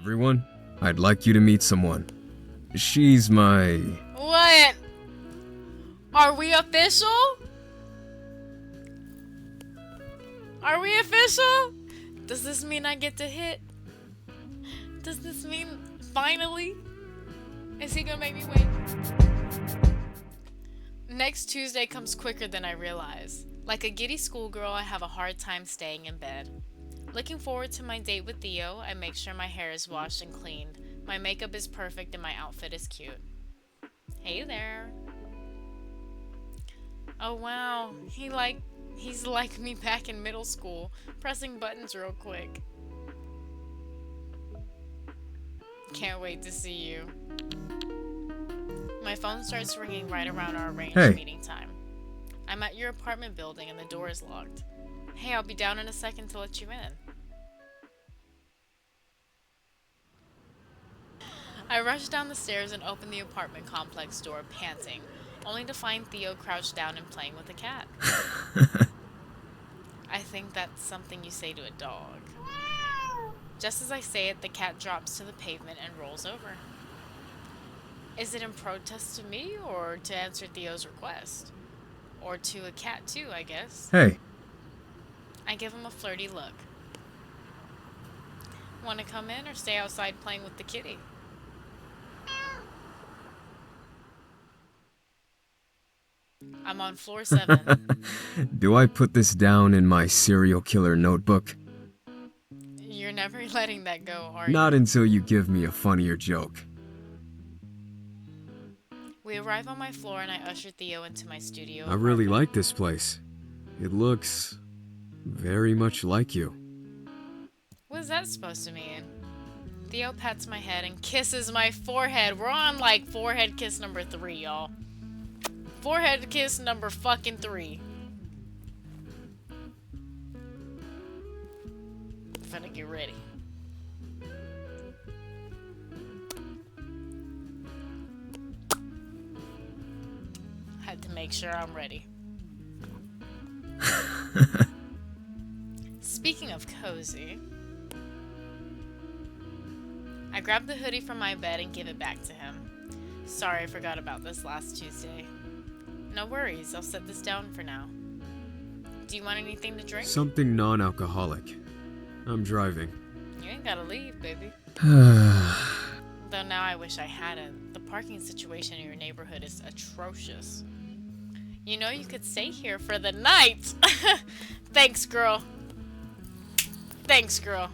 Everyone, I'd like you to meet someone. She's my... What? Are we official? Are we official? Does this mean I get to hit? Does this mean finally? Is he gonna make me wait? Next Tuesday comes quicker than I realize. Like a giddy schoolgirl, I have a hard time staying in bed. Looking forward to my date with Theo, I make sure my hair is washed and cleaned, my makeup is perfect, and my outfit is cute. Hey there. Oh wow, he's like me back in middle school, pressing buttons real quick. Can't wait to see you. My phone starts ringing right around our arranged meeting time. I'm at your apartment building and the door is locked. Hey, I'll be down in a second to let you in. I rush down the stairs and open the apartment complex door, panting, only to find Theo crouched down and playing with a cat. I think that's something you say to a dog. Just as I say it, the cat drops to the pavement and rolls over. Is it in protest to me, or to answer Theo's request? Or to a cat too, I guess. Hey. I give him a flirty look. Want to come in or stay outside playing with the kitty? I'm on floor 7. Do I put this down in my serial killer notebook? You're never letting that go, are you? Not until you give me a funnier joke. We arrive on my floor and I usher Theo into my studio. I really like this place. It looks very much like you. What is that supposed to mean? Theo pats my head and kisses my forehead. We're on like forehead kiss number 3, y'all. Forehead kiss number fucking 3. Finna get ready. Had to make sure I'm ready. Speaking of cozy, I grab the hoodie from my bed and give it back to him. Sorry, I forgot about this last Tuesday. No worries, I'll set this down for now. Do you want anything to drink? Something non-alcoholic. I'm driving. You ain't gotta leave, baby. Though now I wish I hadn't. The parking situation in your neighborhood is atrocious. You know you could stay here for the night! Thanks, girl. Thanks, girl.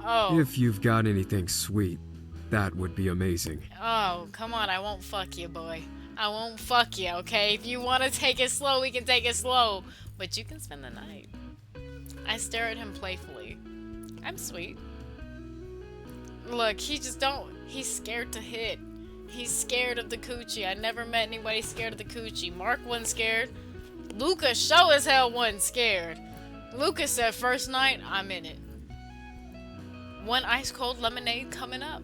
Oh. If you've got anything sweet, that would be amazing. Oh, come on, I won't fuck you, boy. I won't fuck you, okay? If you want to take it slow, we can take it slow. But you can spend the night. I stare at him playfully. I'm sweet. Look, he's scared to hit. He's scared of the coochie. I never met anybody scared of the coochie. Mark wasn't scared. Luca sure as hell wasn't scared. Luca said first night, I'm in it. One ice cold lemonade coming up.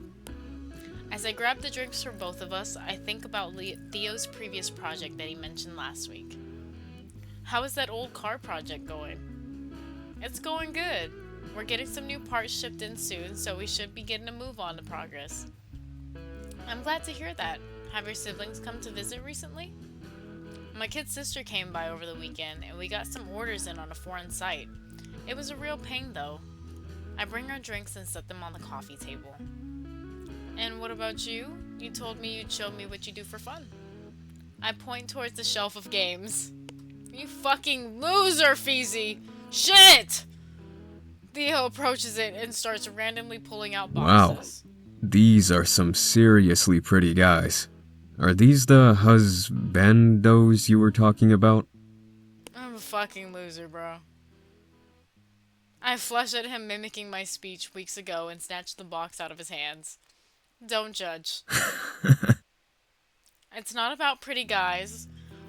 As I grab the drinks for both of us, I think about Theo's previous project that he mentioned last week. How is that old car project going? It's going good. We're getting some new parts shipped in soon, so we should be getting a move on to progress. I'm glad to hear that. Have your siblings come to visit recently? My kid's sister came by over the weekend, and we got some orders in on a foreign site. It was a real pain, though. I bring our drinks and set them on the coffee table. And what about you? You told me you'd show me what you do for fun. I point towards the shelf of games. You fucking loser, Feezy! Shit! Theo approaches it and starts randomly pulling out boxes. Wow. These are some seriously pretty guys. Are these the husbandos you were talking about? I'm a fucking loser, bro. I flushed at him mimicking my speech weeks ago and snatched the box out of his hands. Don't judge. It's not about pretty guys.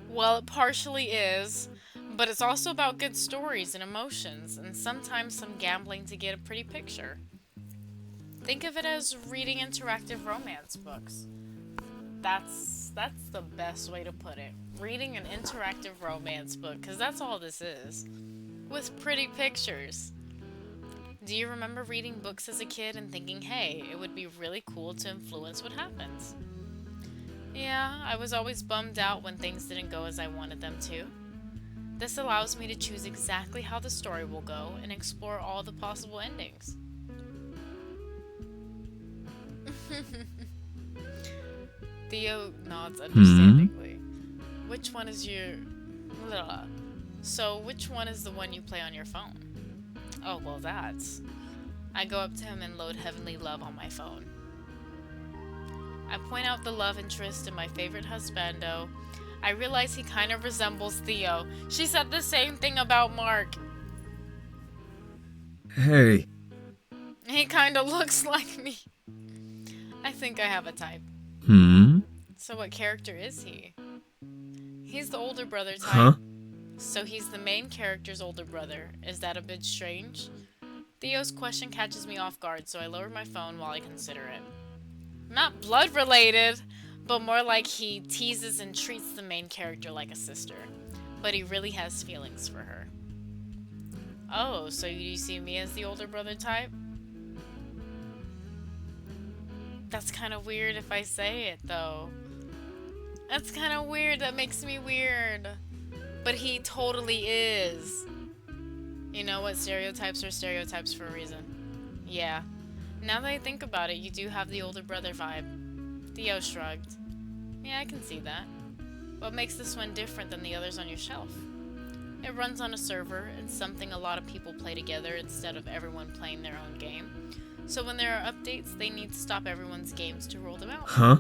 Well, it partially is, but it's also about good stories and emotions, and sometimes some gambling to get a pretty picture. Think of it as reading interactive romance books. That's the best way to put it. Reading an interactive romance book, because that's all this is. With pretty pictures. Do you remember reading books as a kid and thinking, hey, it would be really cool to influence what happens? Yeah, I was always bummed out when things didn't go as I wanted them to. This allows me to choose exactly how the story will go and explore all the possible endings. Theo nods understandingly. Which one is your... Blah. So, which one is the one you play on your phone? Oh, well, that's... I go up to him and load Heavenly Love on my phone. I point out the love interest in my favorite husbando. I realize he kind of resembles Theo. She said the same thing about Mark. Hey. He kind of looks like me. I think I have a type. So what character is he? He's the older brother type. Huh? So he's the main character's older brother. Is that a bit strange? Theo's question catches me off guard, so I lower my phone while I consider it. Not blood related, but more like he teases and treats the main character like a sister. But he really has feelings for her. Oh, so you see me as the older brother type? That's kind of weird if I say it, though. That's kind of weird. That makes me weird. But he totally is. You know what? Stereotypes are stereotypes for a reason. Yeah. Now that I think about it, you do have the older brother vibe. Theo shrugged. Yeah, I can see that. What makes this one different than the others on your shelf? It runs on a server, and something a lot of people play together instead of everyone playing their own game. So when there are updates, they need to stop everyone's games to roll them out. Huh?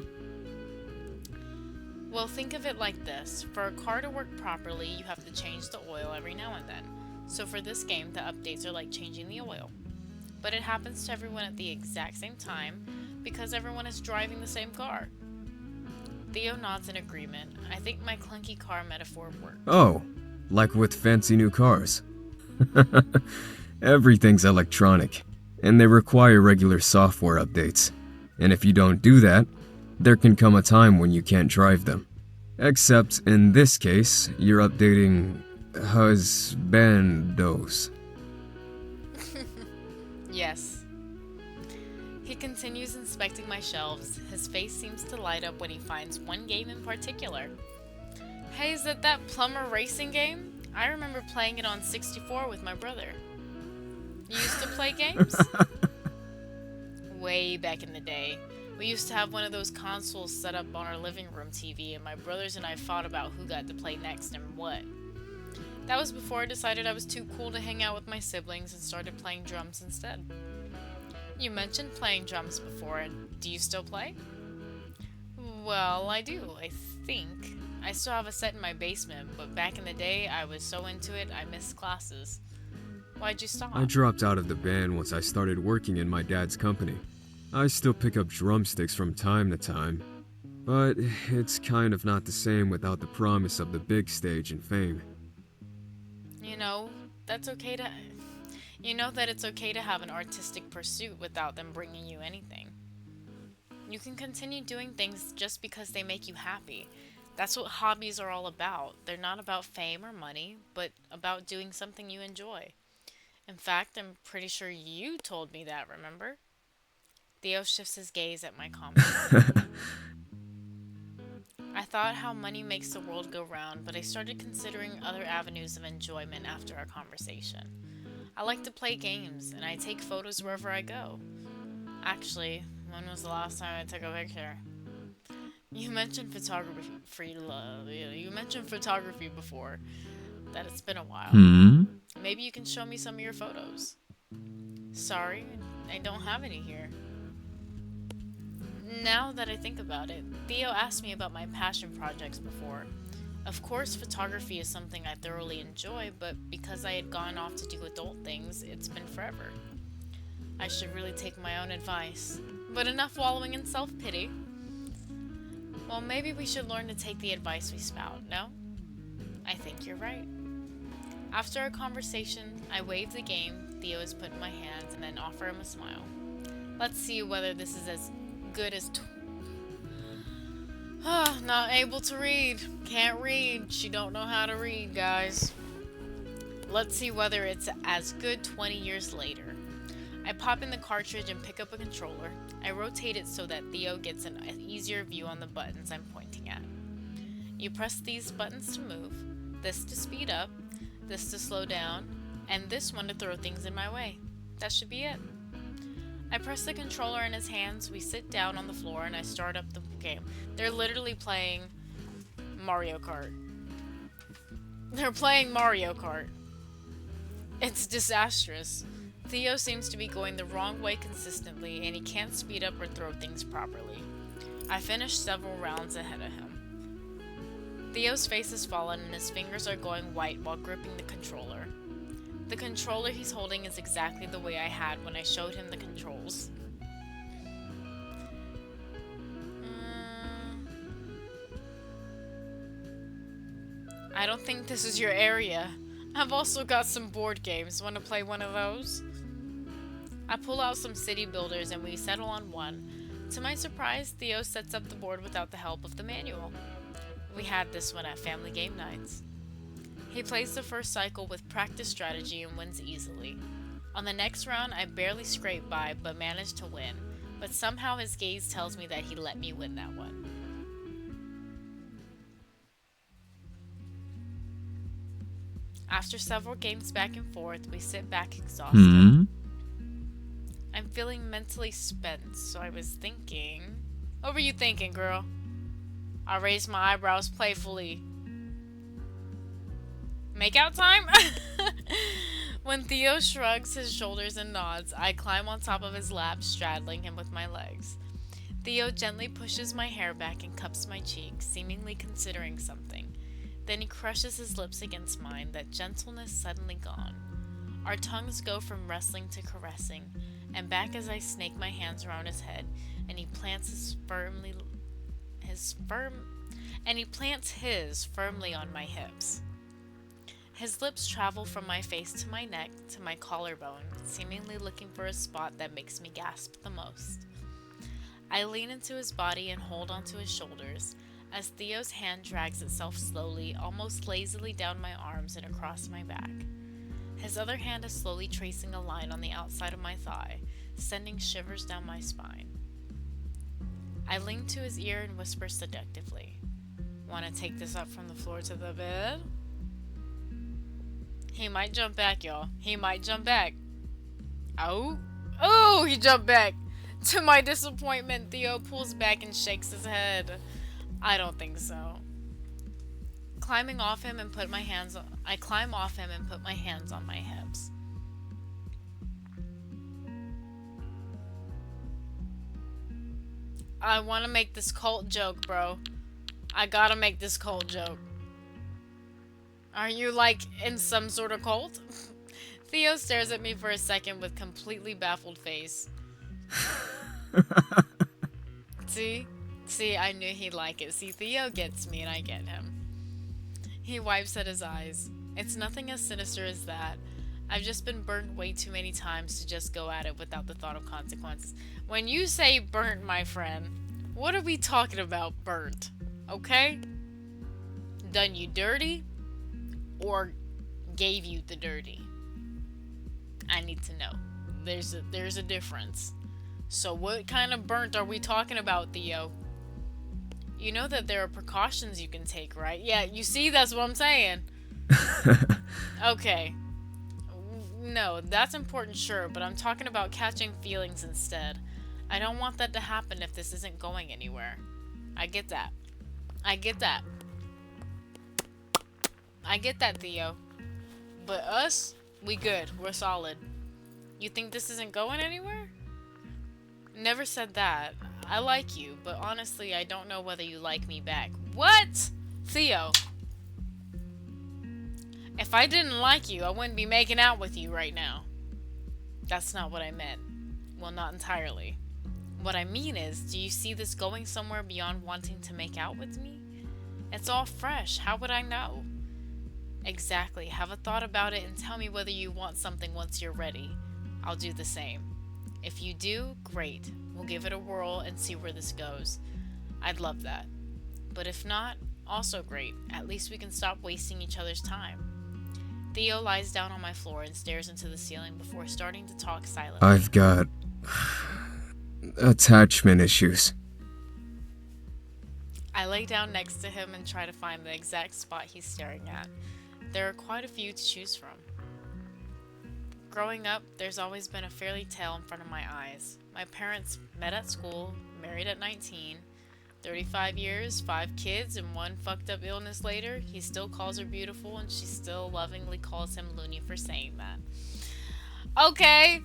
Well, think of it like this. For a car to work properly, you have to change the oil every now and then. So for this game, the updates are like changing the oil. But it happens to everyone at the exact same time because everyone is driving the same car. Theo nods in agreement. I think my clunky car metaphor worked. Oh, like with fancy new cars. Everything's electronic, and they require regular software updates. And if you don't do that, there can come a time when you can't drive them. Except in this case, you're updating husbandos. Yes. He continues inspecting my shelves. His face seems to light up when he finds one game in particular. Hey, is it that plumber racing game? I remember playing it on 64 with my brother. You used to play games? Way back in the day. We used to have one of those consoles set up on our living room TV, and my brothers and I fought about who got to play next and what. That was before I decided I was too cool to hang out with my siblings and started playing drums instead. You mentioned playing drums before. Do you still play? Well, I do, I think. I still have a set in my basement, but back in the day, I was so into it, I missed classes. Why'd you stop? I dropped out of the band once I started working in my dad's company. I still pick up drumsticks from time to time, but it's kind of not the same without the promise of the big stage and fame. You know that it's okay to have an artistic pursuit without them bringing you anything. You can continue doing things just because they make you happy. That's what hobbies are all about. They're not about fame or money, but about doing something you enjoy. In fact, I'm pretty sure you told me that, remember? Theo shifts his gaze at my comment. I thought how money makes the world go round, but I started considering other avenues of enjoyment after our conversation. I like to play games, and I take photos wherever I go. Actually, when was the last time I took a picture? You mentioned photography before. That it's been a while. Maybe you can show me some of your photos. Sorry, I don't have any here. Now that I think about it, Theo asked me about my passion projects before. Of course, photography is something I thoroughly enjoy, but because I had gone off to do adult things, it's been forever. I should really take my own advice. But enough wallowing in self-pity. Well, maybe we should learn to take the advice we spout, no? I think you're right. After our conversation, I wave the game Theo has put in my hands and then offer him a smile. Let's see whether this is as good as not able to read. Can't read. She don't know how to read, guys. Let's see whether it's as good 20 years later. I pop in the cartridge and pick up a controller. I rotate it so that Theo gets an easier view on the buttons I'm pointing at. You press these buttons to move, this to speed up, this to slow down, and this one to throw things in my way. That should be it. I press the controller in his hands, we sit down on the floor, and I start up the game. They're literally playing Mario Kart. They're playing Mario Kart. It's disastrous. Theo seems to be going the wrong way consistently, and he can't speed up or throw things properly. I finish several rounds ahead of him. Theo's face has fallen and his fingers are going white while gripping the controller. The controller he's holding is exactly the way I had when I showed him the controls. I don't think this is your area. I've also got some board games. Want to play one of those? I pull out some city builders and we settle on one. To my surprise, Theo sets up the board without the help of the manual. We had this one at family game nights. He plays the first cycle with practice strategy and wins easily. On the next round, I barely scrape by but managed to win, but somehow his gaze tells me that he let me win that one. After several games back and forth, we sit back exhausted. I'm feeling mentally spent, so I was thinking... What were you thinking, girl? I raised my eyebrows playfully. Makeout time? When Theo shrugs his shoulders and nods, I climb on top of his lap, straddling him with my legs. Theo gently pushes my hair back and cups my cheek, seemingly considering something. Then he crushes his lips against mine, that gentleness suddenly gone. Our tongues go from wrestling to caressing, and back as I snake my hands around his head, and he plants his firmly on my hips. His lips travel from my face to my neck to my collarbone, seemingly looking for a spot that makes me gasp the most. I lean into his body and hold onto his shoulders, as Theo's hand drags itself slowly, almost lazily down my arms and across my back. His other hand is slowly tracing a line on the outside of my thigh, sending shivers down my spine. I lean to his ear and whisper seductively, "Want to take this up from the floor to the bed?" He might jump back, y'all. He might jump back. Oh, he jumped back. To my disappointment, Theo pulls back and shakes his head. I don't think so. I climb off him and put my hands on my hips. I want to make this cult joke, bro. I gotta make this cult joke. Are you like in some sort of cult? Theo stares at me for a second with completely baffled face. See, I knew he'd like it. See, Theo gets me and I get him. He wipes at his eyes. It's nothing as sinister as that. I've just been burnt way too many times to just go at it without the thought of consequences. When you say burnt, my friend, what are we talking about burnt? Okay? Done you dirty? Or gave you the dirty? I need to know. There's a difference. So what kind of burnt are we talking about, Theo? You know that there are precautions you can take, right? Yeah, you see, that's what I'm saying. Okay. No, that's important, sure, but I'm talking about catching feelings instead. I don't want that to happen if this isn't going anywhere. I get that. I get that, Theo. But us, we good. We're solid. You think this isn't going anywhere? Never said that. I like you, but honestly, I don't know whether you like me back. What? Theo. If I didn't like you, I wouldn't be making out with you right now. That's not what I meant. Well, not entirely. What I mean is, do you see this going somewhere beyond wanting to make out with me? It's all fresh. How would I know? Exactly. Have a thought about it and tell me whether you want something once you're ready. I'll do the same. If you do, great. We'll give it a whirl and see where this goes. I'd love that. But if not, also great. At least we can stop wasting each other's time. Theo lies down on my floor and stares into the ceiling before starting to talk silently. I've got attachment issues. I lay down next to him and try to find the exact spot he's staring at. There are quite a few to choose from. Growing up, there's always been a fairy tale in front of my eyes. My parents met at school, married at 19, 35 years, 5 kids, and 1 fucked up illness later, he still calls her beautiful and she still lovingly calls him loony for saying that. Okay,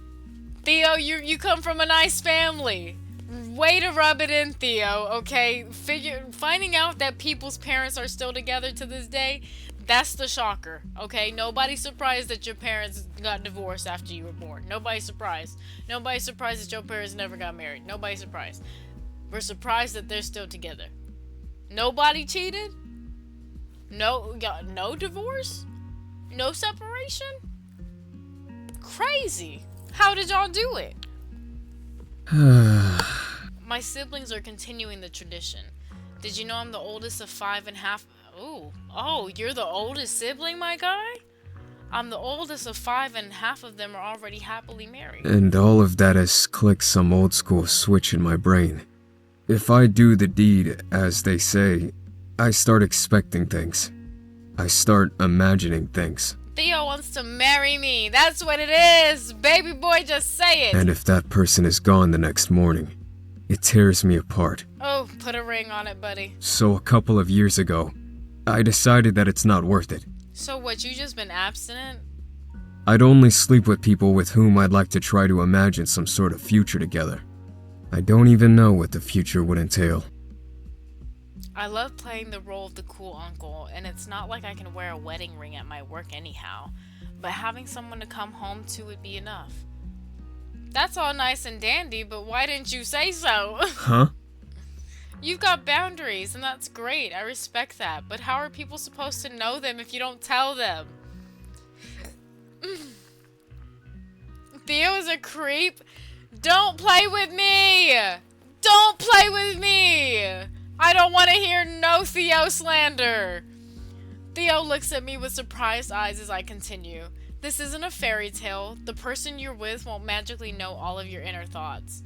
Theo, you come from a nice family. Way to rub it in, Theo, okay? Finding out that people's parents are still together to this day, that's the shocker, okay? Nobody's surprised that your parents got divorced after you were born. Nobody's surprised. Nobody's surprised that your parents never got married. Nobody's surprised. We're surprised that they're still together. Nobody cheated? No divorce? No separation? Crazy. How did y'all do it? My siblings are continuing the tradition. Did you know I'm the oldest of 5 and half? Oh, you're the oldest sibling, my guy? I'm the oldest of 5 and half of them are already happily married. And all of that has clicked some old school switch in my brain. If I do the deed, as they say, I start expecting things. I start imagining things. Theo wants to marry me. That's what it is. Baby boy, just say it. And if that person is gone the next morning, it tears me apart. Oh, put a ring on it, buddy. So a couple of years ago, I decided that it's not worth it. So what, you just been abstinent? I'd only sleep with people with whom I'd like to try to imagine some sort of future together. I don't even know what the future would entail. I love playing the role of the cool uncle, and it's not like I can wear a wedding ring at my work anyhow, but having someone to come home to would be enough. That's all nice and dandy, but why didn't you say so? Huh? You've got boundaries, and that's great. I respect that, but how are people supposed to know them if you don't tell them? Theo is a creep. Don't play with me! Don't play with me! I don't want to hear no Theo slander. Theo looks at me with surprised eyes as I continue. This isn't a fairy tale. The person you're with won't magically know all of your inner thoughts.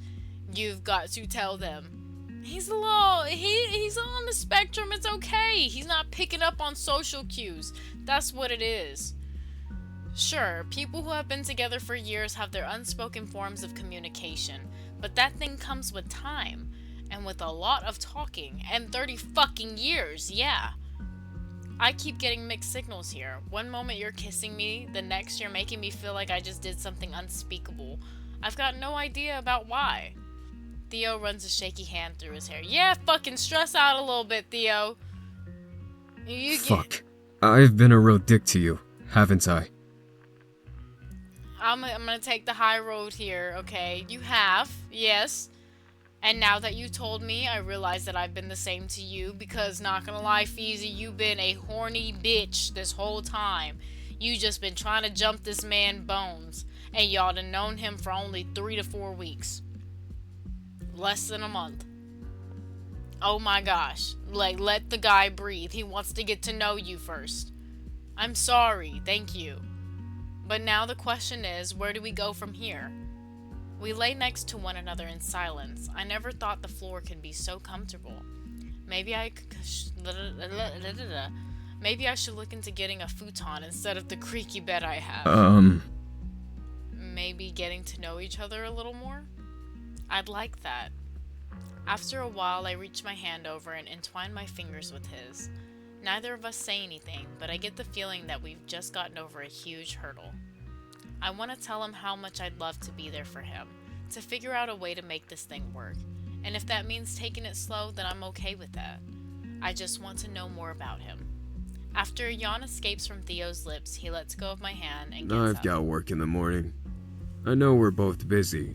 You've got to tell them. He's on the spectrum. It's okay. He's not picking up on social cues. That's what it is. Sure, people who have been together for years have their unspoken forms of communication, but that thing comes with time, and with a lot of talking, and 30 fucking years, yeah. I keep getting mixed signals here. One moment you're kissing me, the next you're making me feel like I just did something unspeakable. I've got no idea about why. Theo runs a shaky hand through his hair. Yeah, fucking stress out a little bit, Theo. Fuck. I've been a real dick to you, haven't I? I'm gonna take the high road here, okay? You have, yes. And now that you told me, I realize that I've been the same to you because, not gonna lie, Feezy, you've been a horny bitch this whole time. You just been trying to jump this man Bones, and y'all done known him for only 3 to 4 weeks. Less than a month. Oh my gosh. Like, let the guy breathe. He wants to get to know you first. I'm sorry, thank you. But now the question is, where do we go from here? We lay next to one another in silence. I never thought the floor could be so comfortable. Maybe I should look into getting a futon instead of the creaky bed I have. Maybe getting to know each other a little more? I'd like that. After a while, I reach my hand over and entwine my fingers with his. Neither of us say anything, but I get the feeling that we've just gotten over a huge hurdle. I want to tell him how much I'd love to be there for him, to figure out a way to make this thing work. And if that means taking it slow, then I'm okay with that. I just want to know more about him. After a yawn escapes from Theo's lips, he lets go of my hand and gets up. I've got work in the morning. I know we're both busy,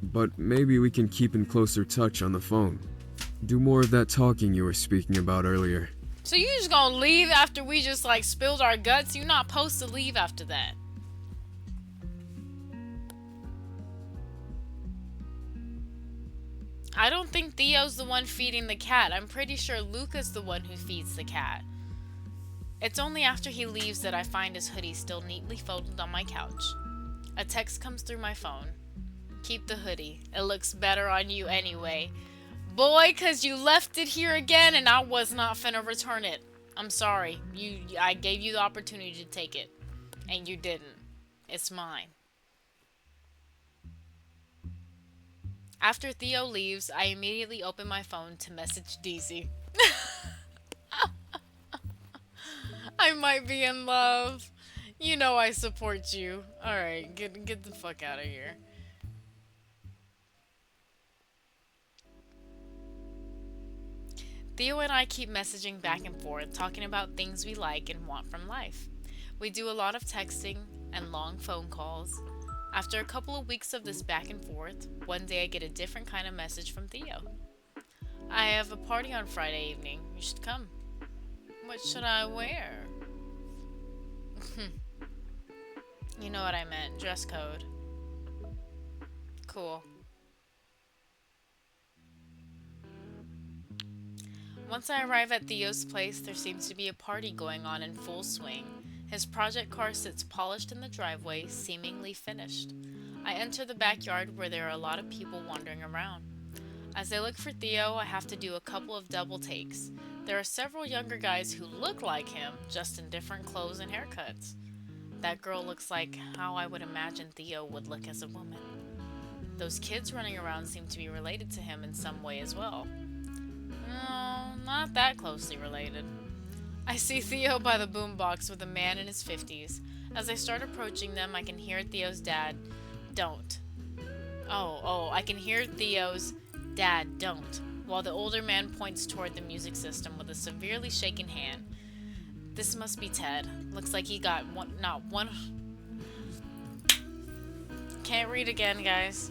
but maybe we can keep in closer touch on the phone. Do more of that talking you were speaking about earlier. So you just gonna leave after we just like spilled our guts? You're not supposed to leave after that. I don't think Theo's the one feeding the cat. I'm pretty sure Luca's the one who feeds the cat. It's only after he leaves that I find his hoodie still neatly folded on my couch. A text comes through my phone. Keep the hoodie. It looks better on you anyway. Boy, 'cause you left it here again and I was not finna return it. I'm sorry. I gave you the opportunity to take it. And you didn't. It's mine. After Theo leaves, I immediately open my phone to message Deezy. I might be in love. You know I support you. Alright, get the fuck out of here. Theo and I keep messaging back and forth, talking about things we like and want from life. We do a lot of texting and long phone calls. After a couple of weeks of this back and forth, one day I get a different kind of message from Theo. I have a party on Friday evening. You should come. What should I wear? You know what I meant. Dress code. Cool. Once I arrive at Theo's place, there seems to be a party going on in full swing. His project car sits polished in the driveway, seemingly finished. I enter the backyard where there are a lot of people wandering around. As I look for Theo, I have to do a couple of double takes. There are several younger guys who look like him, just in different clothes and haircuts. That girl looks like how I would imagine Theo would look as a woman. Those kids running around seem to be related to him in some way as well. No, not that closely related. I see Theo by the boombox with a man in his 50s. As I start approaching them, I can hear Theo's dad, don't. I can hear Theo's dad, don't, while the older man points toward the music system with a severely shaken hand. This must be Ted. Looks like he got not one. Can't read again, guys.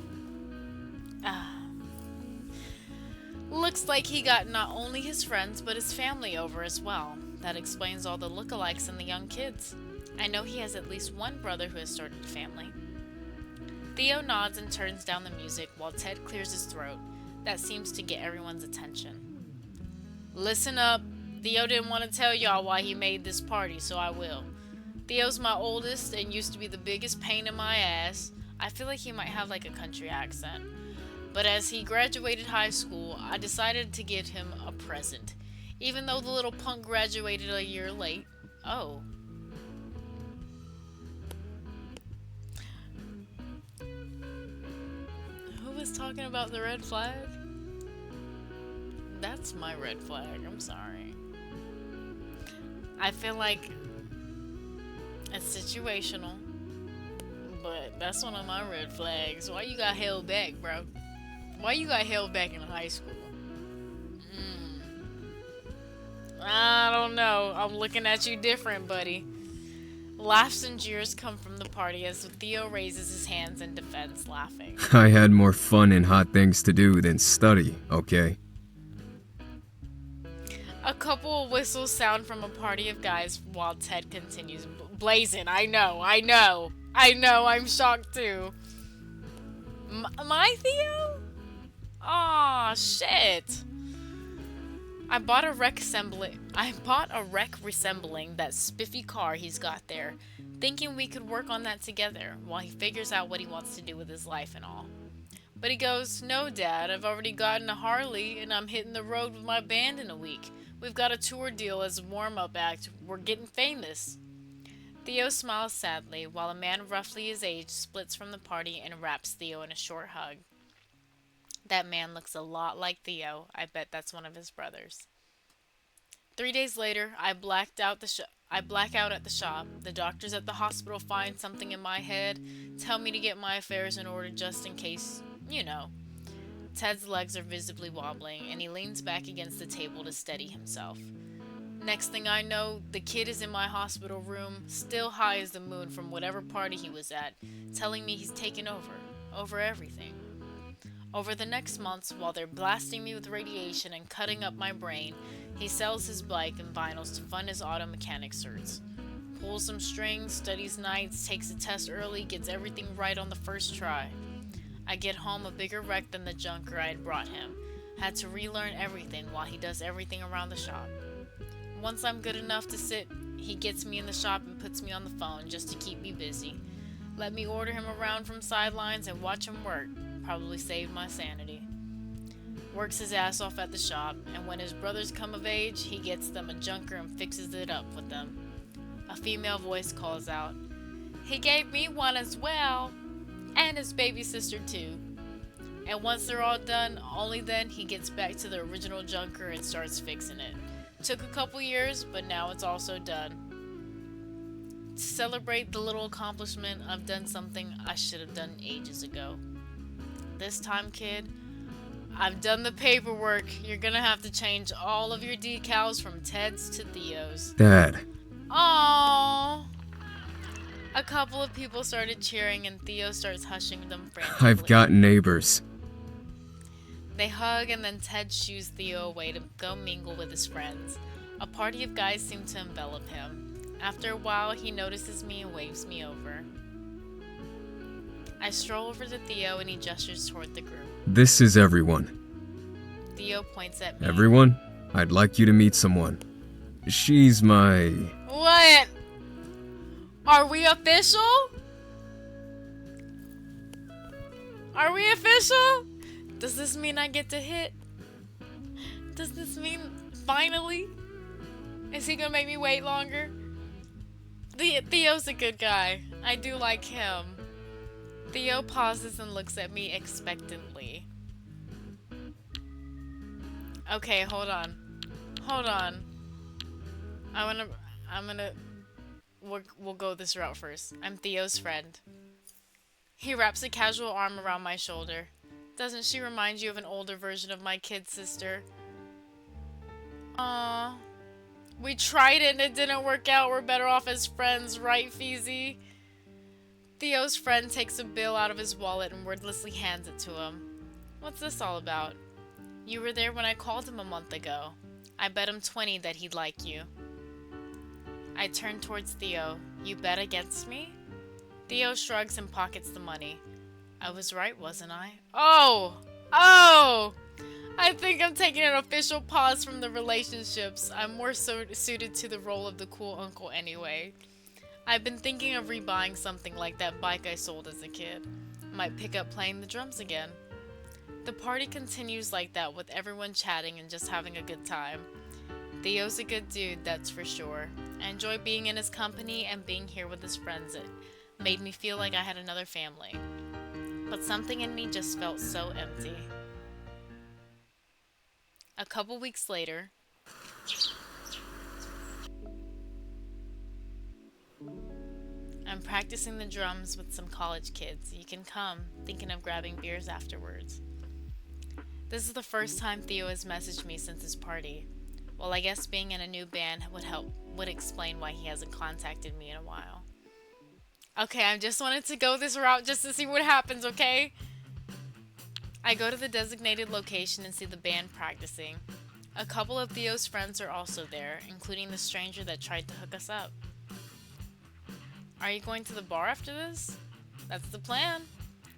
Looks like he got not only his friends, but his family over as well. That explains all the lookalikes and the young kids. I know he has at least one brother who has started a family. Theo nods and turns down the music while Ted clears his throat. That seems to get everyone's attention. Listen up. Theo didn't want to tell y'all why he made this party, so I will. Theo's my oldest and used to be the biggest pain in my ass. I feel like he might have like a country accent. But as he graduated high school, I decided to give him a present. Even though the little punk graduated a year late. Oh. Who was talking about the red flag? That's my red flag. I'm sorry. I feel like it's situational. But that's one of my red flags. Why you got held back, bro? Why you got held back in high school? I don't know. I'm looking at you different, buddy. Laughs and jeers come from the party as Theo raises his hands in defense, laughing. I had more fun and hot things to do than study, okay? A couple of whistles sound from a party of guys while Ted continues blazing. I know, I'm shocked too. My Theo? Aw, shit. I bought a wreck resembling that spiffy car he's got there, thinking we could work on that together while he figures out what he wants to do with his life and all. But he goes, no, Dad, I've already gotten a Harley and I'm hitting the road with my band in a week. We've got a tour deal as a warm-up act. We're getting famous. Theo smiles sadly while a man roughly his age splits from the party and wraps Theo in a short hug. That man looks a lot like Theo. I bet that's one of his brothers. 3 days later, I black out at the shop. The doctors at the hospital find something in my head, tell me to get my affairs in order just in case, you know. Ted's legs are visibly wobbling, and he leans back against the table to steady himself. Next thing I know, the kid is in my hospital room, still high as the moon from whatever party he was at, telling me he's taken over everything. Over the next months, while they're blasting me with radiation and cutting up my brain, he sells his bike and vinyls to fund his auto mechanic certs. Pulls some strings, studies nights, takes a test early, gets everything right on the first try. I get home a bigger wreck than the junker I had brought him. Had to relearn everything while he does everything around the shop. Once I'm good enough to sit, he gets me in the shop and puts me on the phone just to keep me busy. Let me order him around from sidelines and watch him work. Probably saved my sanity. Works his ass off at the shop, and when his brothers come of age, he gets them a junker and fixes it up with them. A female voice calls out, "He gave me one as well, and his baby sister too." And once they're all done, only then he gets back to the original junker and starts fixing it. Took a couple years, but now it's also done. To celebrate the little accomplishment, I've done something I should have done ages ago. This time, kid, I've done the paperwork. You're gonna have to change all of your decals from Ted's to Theo's. Dad. Aww. A couple of people started cheering and Theo starts hushing them frantically. I've got neighbors. They hug and then Ted shoos Theo away to go mingle with his friends. A party of guys seem to envelop him. After a while, he notices me and waves me over. I stroll over to Theo and he gestures toward the group. This is everyone. Theo points at me. Everyone? I'd like you to meet someone. She's my... What? Are we official? Are we official? Does this mean I get to hit? Does this mean finally? Is he gonna make me wait longer? Theo's a good guy. I do like him. Theo pauses and looks at me expectantly. Okay, hold on. We'll go this route first. I'm Theo's friend. He wraps a casual arm around my shoulder. Doesn't she remind you of an older version of my kid sister? Aww. We tried it and it didn't work out. We're better off as friends, right, Feezy? Theo's friend takes a bill out of his wallet and wordlessly hands it to him. What's this all about? You were there when I called him a month ago. I bet him 20 that he'd like you. I turn towards Theo. You bet against me? Theo shrugs and pockets the money. I was right, wasn't I? Oh! I think I'm taking an official pause from the relationships. I'm more suited to the role of the cool uncle anyway. I've been thinking of rebuying something like that bike I sold as a kid. Might pick up playing the drums again. The party continues like that with everyone chatting and just having a good time. Theo's a good dude, that's for sure. I enjoy being in his company and being here with his friends. It made me feel like I had another family. But something in me just felt so empty. A couple weeks later, I'm practicing the drums with some college kids. You can come, thinking of grabbing beers afterwards. This is the first time Theo has messaged me since his party. Well, I guess being in a new band would explain why he hasn't contacted me in a while. Okay, I just wanted to go this route just to see what happens, okay? I go to the designated location and see the band practicing. A couple of Theo's friends are also there, including the stranger that tried to hook us up. Are you going to the bar after this? That's the plan,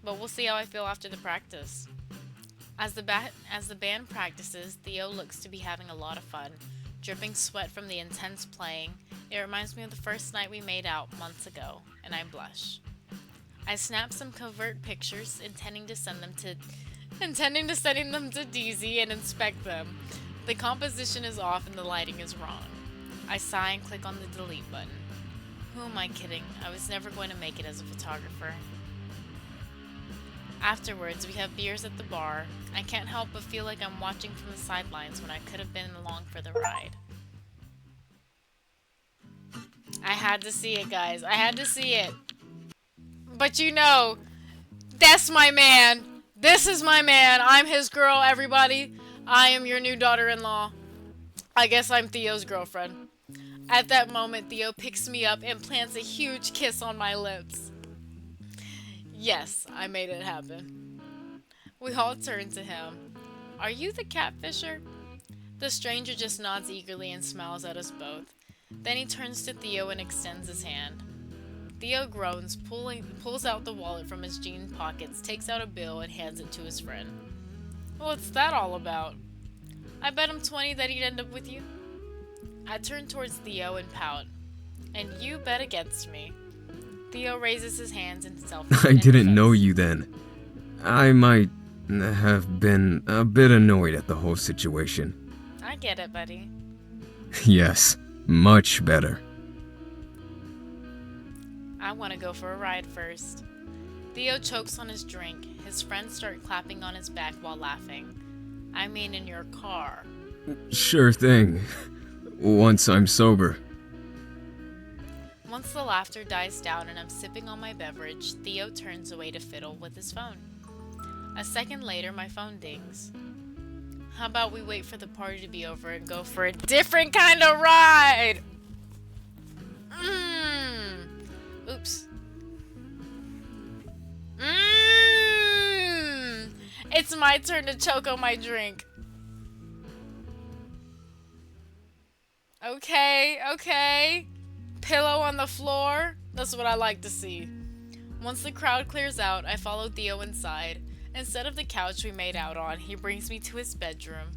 but we'll see how I feel after the practice. As the band practices, Theo looks to be having a lot of fun, dripping sweat from the intense playing. It reminds me of the first night we made out months ago, and I blush. I snap some covert pictures, intending to send them to DZ and inspect them. The composition is off and the lighting is wrong. I sigh and click on the delete button. Who am I kidding? I was never going to make it as a photographer. Afterwards, we have beers at the bar. I can't help but feel like I'm watching from the sidelines when I could have been along for the ride. I had to see it, guys. I had to see it. But you know, that's my man. This is my man. I'm his girl, everybody. I am your new daughter-in-law. I guess I'm Theo's girlfriend. At that moment, Theo picks me up and plants a huge kiss on my lips. Yes, I made it happen. We all turn to him. Are you the catfisher? The stranger just nods eagerly and smiles at us both. Then he turns to Theo and extends his hand. Theo groans, pulls out the wallet from his jean pockets, takes out a bill, and hands it to his friend. What's that all about? I bet him 20 that he'd end up with you. I turn towards Theo and pout. And you bet against me. Theo raises his hands in self-defense. I didn't know you then. I might have been a bit annoyed at the whole situation. I get it, buddy. Yes, much better. I want to go for a ride first. Theo chokes on his drink. His friends start clapping on his back while laughing. I mean in your car. Sure thing. Once I'm sober. Once the laughter dies down and I'm sipping on my beverage, Theo turns away to fiddle with his phone. A second later, my phone dings. How about we wait for the party to be over and go for a different kind of ride? Oops. It's my turn to choke on my drink. Okay. Pillow on the floor? That's what I like to see. Once the crowd clears out, I follow Theo inside. Instead of the couch we made out on, he brings me to his bedroom.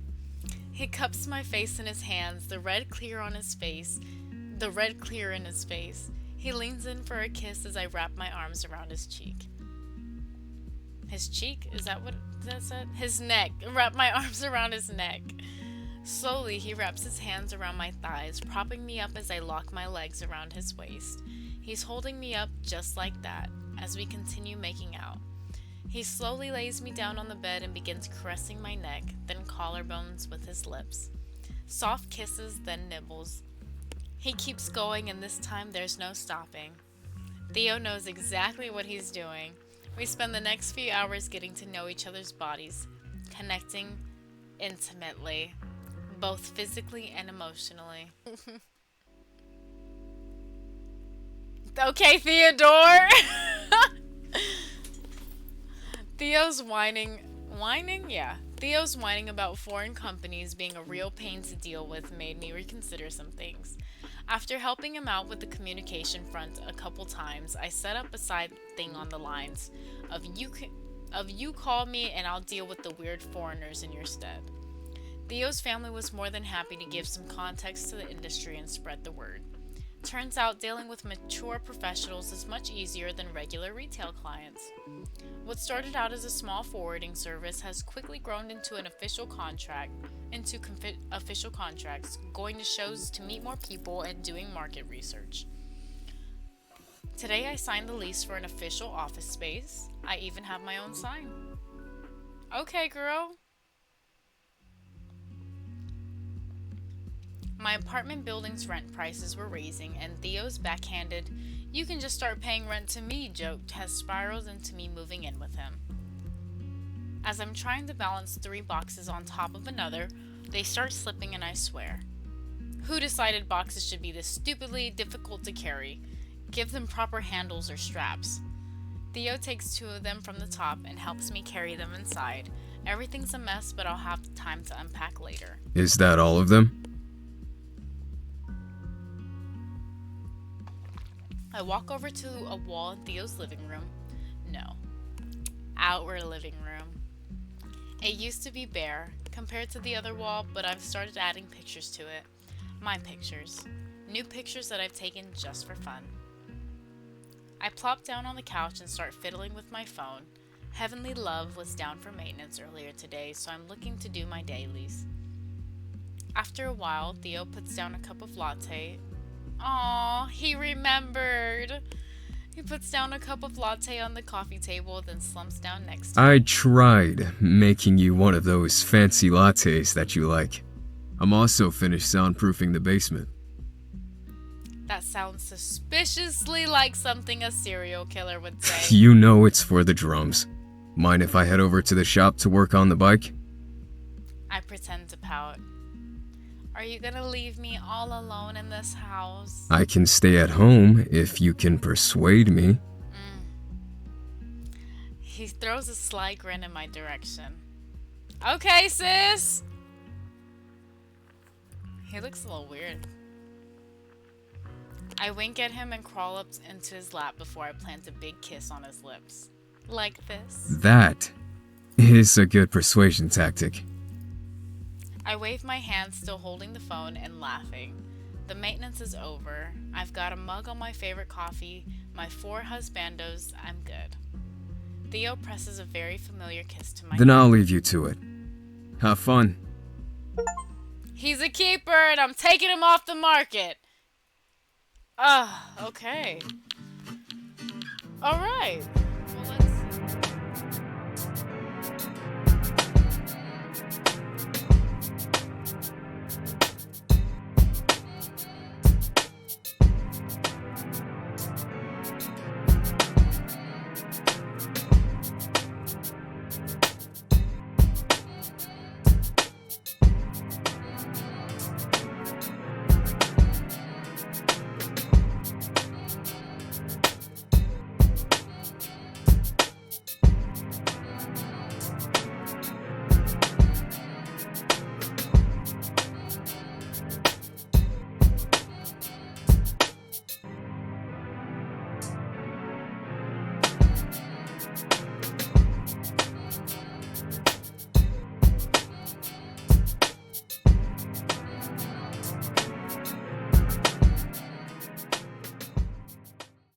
He cups my face in his hands, the red clear in his face. He leans in for a kiss as I wrap my arms around his cheek. His cheek? Is that what that said? His neck. Wrap my arms around his neck. Slowly, he wraps his hands around my thighs, propping me up as I lock my legs around his waist. He's holding me up just like that, as we continue making out. He slowly lays me down on the bed and begins caressing my neck, then collarbones with his lips. Soft kisses, then nibbles. He keeps going, and this time there's no stopping. Theo knows exactly what he's doing. We spend the next few hours getting to know each other's bodies, connecting intimately, both physically and emotionally. Okay, Theodore! Theo's whining? Yeah. Theo's whining about foreign companies being a real pain to deal with made me reconsider some things. After helping him out with the communication front a couple times, I set up a side thing on the lines of you call me and I'll deal with the weird foreigners in your stead. Theo's family was more than happy to give some context to the industry and spread the word. Turns out dealing with mature professionals is much easier than regular retail clients. What started out as a small forwarding service has quickly grown into official contracts, going to shows to meet more people and doing market research. Today I signed the lease for an official office space. I even have my own sign. Okay, girl. My apartment building's rent prices were raising, and Theo's backhanded, "You can just start paying rent to me" joke has spiraled into me moving in with him. As I'm trying to balance 3 boxes on top of another, they start slipping and I swear. Who decided boxes should be this stupidly difficult to carry? Give them proper handles or straps. Theo takes 2 of them from the top and helps me carry them inside. Everything's a mess, but I'll have time to unpack later. Is that all of them? I walk over to a wall in Theo's living room. No. Our living room. It used to be bare, compared to the other wall, but I've started adding pictures to it. My pictures. New pictures that I've taken just for fun. I plop down on the couch and start fiddling with my phone. Heavenly Love was down for maintenance earlier today, so I'm looking to do my dailies. After a while, Theo puts down a cup of latte. Aww, he remembered. He puts down a cup of latte on the coffee table, then slumps down next to me. I tried making you one of those fancy lattes that you like. I'm also finished soundproofing the basement. That sounds suspiciously like something a serial killer would say. You know it's for the drums. Mind if I head over to the shop to work on the bike? I pretend to pout. Are you gonna leave me all alone in this house? I can stay at home if you can persuade me. He throws a sly grin in my direction. Okay, sis! He looks a little weird. I wink at him and crawl up into his lap before I plant a big kiss on his lips. Like this. That is a good persuasion tactic. I wave my hand, still holding the phone and laughing. The maintenance is over. I've got a mug on my favorite coffee, my 4 husbandos, I'm good. Theo presses a very familiar kiss to my Then neck. I'll leave you to it. Have fun. He's a keeper and I'm taking him off the market. Okay. Alright.